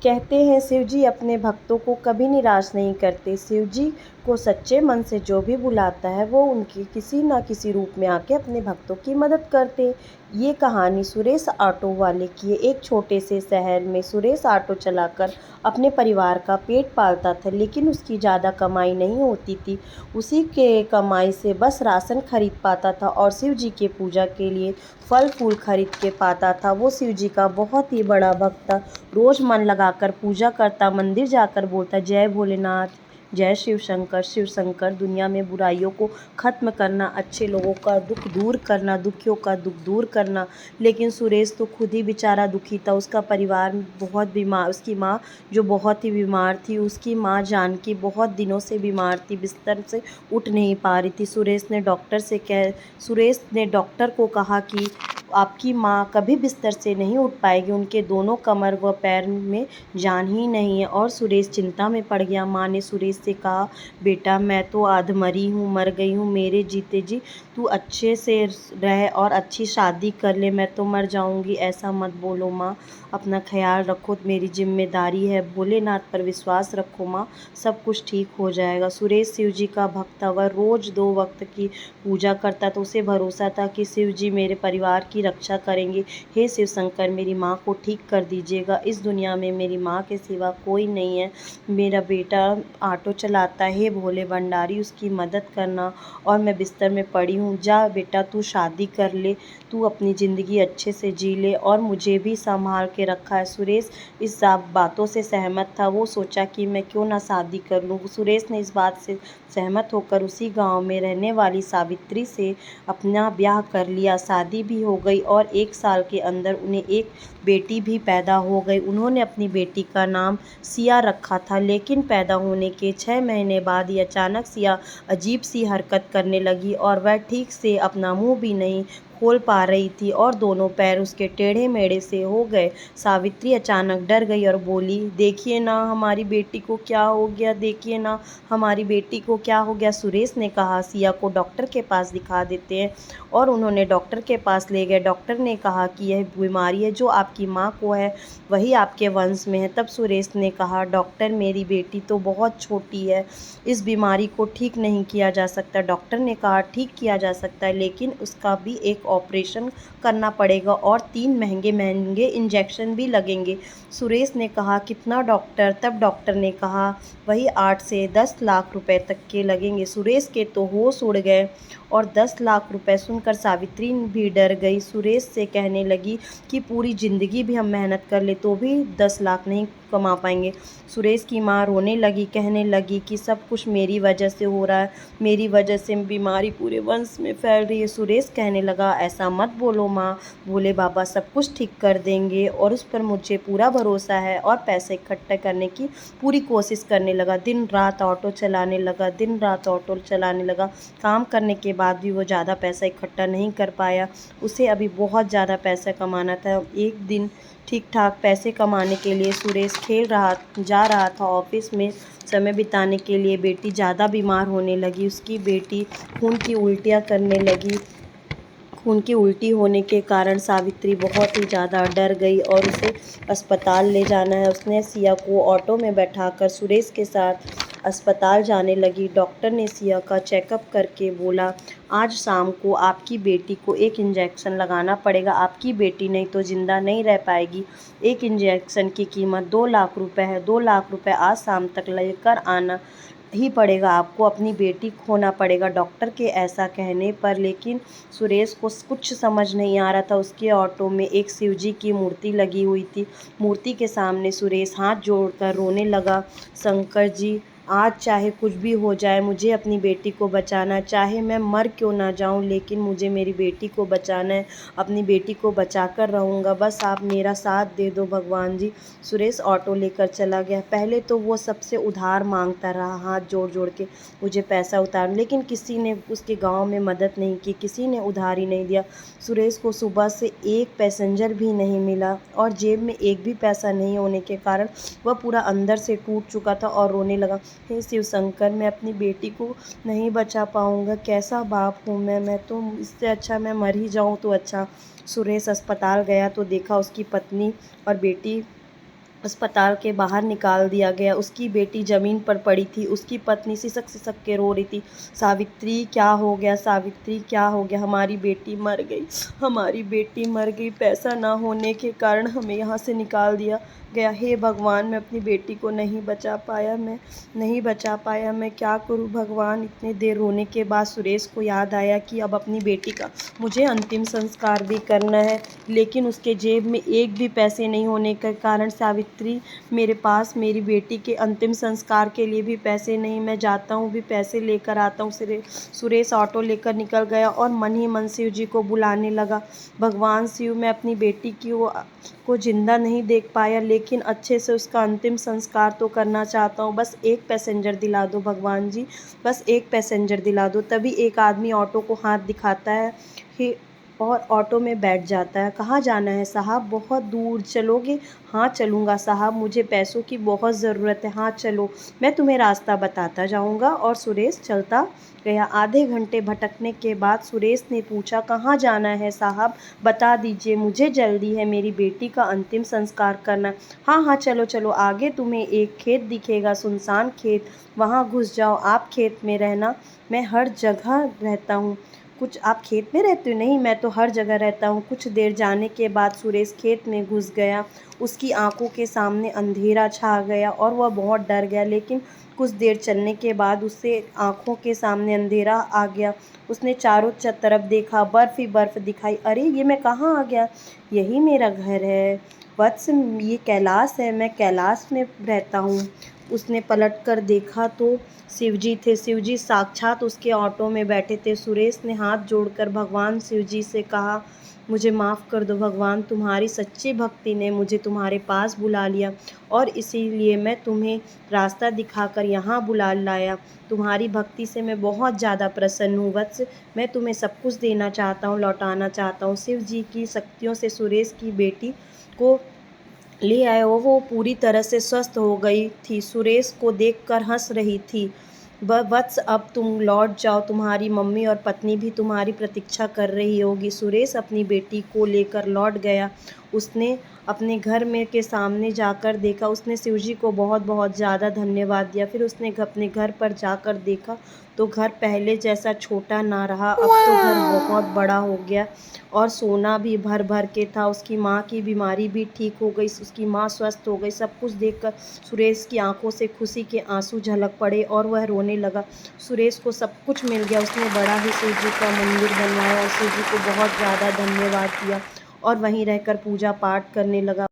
कहते हैं शिव जी अपने भक्तों को कभी निराश नहीं करते। शिव जी को सच्चे मन से जो भी बुलाता है वो उनकी किसी न किसी रूप में आके अपने भक्तों की मदद करते। ये कहानी सुरेश ऑटो वाले की है। एक छोटे से शहर में सुरेश ऑटो चलाकर अपने परिवार का पेट पालता था, लेकिन उसकी ज़्यादा कमाई नहीं होती थी। उसी के कमाई से बस राशन खरीद पाता था और शिव जी के पूजा के लिए फल फूल खरीद के पाता था। वो शिव जी का बहुत ही बड़ा भक्त था। रोज़ मन लगाकर पूजा करता, मंदिर जाकर बोलता जय भोलेनाथ, जय शिव शंकर। दुनिया में बुराइयों को ख़त्म करना, अच्छे लोगों का दुख दूर करना, दुखियों का दुख दूर करना। लेकिन सुरेश तो खुद ही बेचारा दुखी था। उसका परिवार बहुत बीमार, उसकी माँ जो बहुत ही बीमार थी, उसकी माँ जानकी बहुत दिनों से बीमार थी, बिस्तर से उठ नहीं पा रही थी। सुरेश ने डॉक्टर को कहा कि आपकी माँ कभी बिस्तर से नहीं उठ पाएगी, उनके दोनों कमर व पैर में जान ही नहीं है। और सुरेश चिंता में पड़ गया। माँ ने सुरेश से कहा, बेटा मैं तो आधमरी हूँ, मर गई हूँ, मेरे जीते जी तू अच्छे से रह और अच्छी शादी कर ले, मैं तो मर जाऊँगी। ऐसा मत बोलो माँ, अपना ख्याल रखो, मेरी जिम्मेदारी है। भोलेनाथ पर विश्वास रखो माँ, सब कुछ ठीक हो जाएगा। सुरेश शिव जी का भक्त था। वह रोज़ 2 वक्त की पूजा करता था। उसे भरोसा था कि शिव जी मेरे परिवार की रक्षा करेंगे। हे शिव शंकर, मेरी माँ को ठीक कर दीजिएगा। इस दुनिया में मेरी माँ के सिवा कोई नहीं है। मेरा बेटा ऑटो चलाता है, हे भोले भंडारी उसकी मदद करना। और मैं बिस्तर में पड़ी हूँ, जा बेटा तू शादी कर ले, तू अपनी ज़िंदगी अच्छे से जी ले और मुझे भी संभाल के रखा है। सुरेश इस सब बातों से सहमत था। वो सोचा कि मैं क्यों ना शादी कर लूँ। सुरेश ने इस बात से सहमत होकर उसी गांव में रहने वाली सावित्री से अपना ब्याह कर लिया। शादी भी हो गई और 1 साल के अंदर उन्हें एक बेटी भी पैदा हो गई। उन्होंने अपनी बेटी का नाम सिया रखा था, लेकिन पैदा होने के 6 महीने बाद ही अचानक सिया अजीब सी हरकत करने लगी और वह ठीक से अपना मुंह भी नहीं खोल पा रही थी और दोनों पैर उसके टेढ़े मेढ़े से हो गए। सावित्री अचानक डर गई और बोली, देखिए ना हमारी बेटी को क्या हो गया, देखिए ना हमारी बेटी को क्या हो गया। सुरेश ने कहा, सिया को डॉक्टर के पास दिखा देते हैं। और उन्होंने डॉक्टर के पास ले गए। डॉक्टर ने कहा कि यह बीमारी है जो आपकी माँ को है, वही आपके वंश में है। तब सुरेश ने कहा, डॉक्टर मेरी बेटी तो बहुत छोटी है, इस बीमारी को ठीक नहीं किया जा सकता। डॉक्टर ने कहा, ठीक किया जा सकता है, लेकिन उसका भी एक ऑपरेशन करना पड़ेगा और 3 महंगे महंगे इंजेक्शन भी लगेंगे। सुरेश ने कहा, कितना डॉक्टर? तब डॉक्टर ने कहा, वही 8 से 10 लाख रुपए तक के लगेंगे। सुरेश के तो होश उड़ गए और 10 लाख रुपए सुनकर सावित्री भी डर गई। सुरेश से कहने लगी कि पूरी ज़िंदगी भी हम मेहनत कर ले तो भी 10 लाख नहीं कमा पाएंगे। सुरेश की माँ रोने लगी, कहने लगी कि सब कुछ मेरी वजह से हो रहा है, मेरी वजह से बीमारी पूरे वंश में फैल रही है। सुरेश कहने लगा, ऐसा मत बोलो माँ, भोले बाबा सब कुछ ठीक कर देंगे और उस पर मुझे पूरा भरोसा है। और पैसे इकट्ठे करने की पूरी कोशिश करने लगा। दिन रात ऑटो चलाने लगा, दिन रात ऑटो चलाने लगा। काम करने के बाद भी वो ज़्यादा पैसा इकट्ठा नहीं कर पाया। उसे अभी बहुत ज़्यादा पैसा कमाना था। एक दिन ठीक ठाक पैसे कमाने के लिए सुरेश जा रहा था ऑफिस में समय बिताने के लिए। बेटी ज़्यादा बीमार होने लगी। उसकी बेटी खून की उल्टियाँ करने लगी। खून की उल्टी होने के कारण सावित्री बहुत ही ज़्यादा डर गई और उसे अस्पताल ले जाना है। उसने सिया को ऑटो में बैठाकर सुरेश के साथ अस्पताल जाने लगी। डॉक्टर ने सिया का चेकअप करके बोला, आज शाम को आपकी बेटी को एक इंजेक्शन लगाना पड़ेगा, आपकी बेटी नहीं तो ज़िंदा नहीं रह पाएगी। एक इंजेक्शन की कीमत 2 लाख रुपए है। 2 लाख रुपए आज शाम तक लेकर आना ही पड़ेगा, आपको अपनी बेटी खोना पड़ेगा। डॉक्टर के ऐसा कहने पर लेकिन सुरेश को कुछ समझ नहीं आ रहा था। उसके ऑटो में एक शिवजी की मूर्ति लगी हुई थी। मूर्ति के सामने सुरेश हाथ जोड़कर रोने लगा, शंकर जी आज चाहे कुछ भी हो जाए मुझे अपनी बेटी को बचाना, चाहे मैं मर क्यों ना जाऊं, लेकिन मुझे मेरी बेटी को बचाना है, अपनी बेटी को बचाकर रहूँगा, बस आप मेरा साथ दे दो भगवान जी। सुरेश ऑटो लेकर चला गया। पहले तो वो सबसे उधार मांगता रहा, हाथ जोड़ जोड़ के मुझे पैसा उतार, लेकिन किसी ने उसके गांव में मदद नहीं की, किसी ने उधार ही नहीं दिया। सुरेश को सुबह से एक पैसेंजर भी नहीं मिला और जेब में एक भी पैसा नहीं होने के कारण वह पूरा अंदर से टूट चुका था और रोने लगा, हे शिव शंकर, मैं अपनी बेटी को नहीं बचा पाऊँगा, कैसा बाप हूँ मैं तो इससे अच्छा मैं मर ही जाऊँ तो अच्छा। सुरेश अस्पताल गया तो देखा उसकी पत्नी और बेटी अस्पताल के बाहर निकाल दिया गया। उसकी बेटी ज़मीन पर पड़ी थी। उसकी पत्नी सिसक-सिसक के रो रही थी, सावित्री क्या हो गया, सावित्री क्या हो गया, हमारी बेटी मर गई, हमारी बेटी मर गई, पैसा ना होने के कारण हमें यहाँ से निकाल दिया गया। हे भगवान, मैं अपनी बेटी को नहीं बचा पाया, मैं नहीं बचा पाया, मैं क्या करूँ भगवान। इतनी देर रोने के बाद सुरेश को याद आया कि अब अपनी बेटी का मुझे अंतिम संस्कार भी करना है, लेकिन उसके जेब में एक भी पैसे नहीं होने के कारण सावित्री, मेरे पास मेरी बेटी के अंतिम संस्कार के लिए भी पैसे नहीं, मैं जाता हूँ भी पैसे लेकर आता हूँ। सुरेश ऑटो लेकर निकल गया और मन ही मन शिव जी को बुलाने लगा। भगवान शिव, मैं अपनी बेटी को जिंदा नहीं देख पाया, लेकिन अच्छे से उसका अंतिम संस्कार तो करना चाहता हूँ। बस एक पैसेंजर दिला दो भगवान जी, बस एक पैसेंजर दिला दो। तभी एक आदमी ऑटो को हाथ दिखाता है और ऑटो में बैठ जाता है। कहाँ जाना है साहब, बहुत दूर चलोगे? हाँ चलूँगा साहब, मुझे पैसों की बहुत ज़रूरत है। हाँ चलो, मैं तुम्हें रास्ता बताता जाऊँगा। और सुरेश चलता गया। आधे घंटे भटकने के बाद सुरेश ने पूछा, कहाँ जाना है साहब, बता दीजिए, मुझे जल्दी है, मेरी बेटी का अंतिम संस्कार करना। हाँ हाँ चलो चलो, आगे तुम्हें एक खेत दिखेगा, सुनसान खेत, वहाँ घुस जाओ, आप खेत में रहना, मैं हर जगह रहता हूँ। कुछ आप खेत में रहते हो? नहीं, मैं तो हर जगह रहता हूँ। कुछ देर जाने के बाद सुरेश खेत में घुस गया। उसकी आंखों के सामने अंधेरा छा गया और वह बहुत डर गया, लेकिन कुछ देर चलने के बाद उससे आंखों के सामने अंधेरा आ गया। उसने चारों तरफ देखा, बर्फ ही बर्फ दिखाई। अरे ये मैं कहाँ आ गया, यही मेरा घर है वत्स, ये कैलाश है, मैं कैलाश में रहता हूँ। उसने पलट कर देखा तो शिवजी थे। शिवजी साक्षात उसके ऑटो में बैठे थे। सुरेश ने हाथ जोड़कर भगवान शिवजी से कहा, मुझे माफ़ कर दो भगवान, तुम्हारी सच्ची भक्ति ने मुझे तुम्हारे पास बुला लिया और इसीलिए मैं तुम्हें रास्ता दिखाकर यहाँ बुला लाया। तुम्हारी भक्ति से मैं बहुत ज़्यादा प्रसन्न हूँ वत्स, मैं तुम्हें सब कुछ देना चाहता हूँ, लौटाना चाहता हूँ। शिव जी की शक्तियों से सुरेश की बेटी को ले आए और वो पूरी तरह से स्वस्थ हो गई थी। सुरेश को देखकर हंस रही थी। वत्स, अब तुम लौट जाओ, तुम्हारी मम्मी और पत्नी भी तुम्हारी प्रतीक्षा कर रही होगी। सुरेश अपनी बेटी को लेकर लौट गया। उसने अपने घर में के सामने जाकर देखा। उसने शिवजी को बहुत बहुत ज़्यादा धन्यवाद दिया। फिर उसने अपने घर पर जाकर देखा तो घर पहले जैसा छोटा ना रहा, अब तो घर बहुत बड़ा हो गया और सोना भी भर भर के था। उसकी माँ की बीमारी भी ठीक हो गई, उसकी माँ स्वस्थ हो गई। सब कुछ देखकर सुरेश की आंखों से खुशी के आंसू झलक पड़े और वह रोने लगा। सुरेश को सब कुछ मिल गया। उसने बड़ा ही शिव जी का मंदिर बनवाया और शिव जी को बहुत ज़्यादा धन्यवाद दिया और वहीं रहकर पूजा पाठ करने लगा।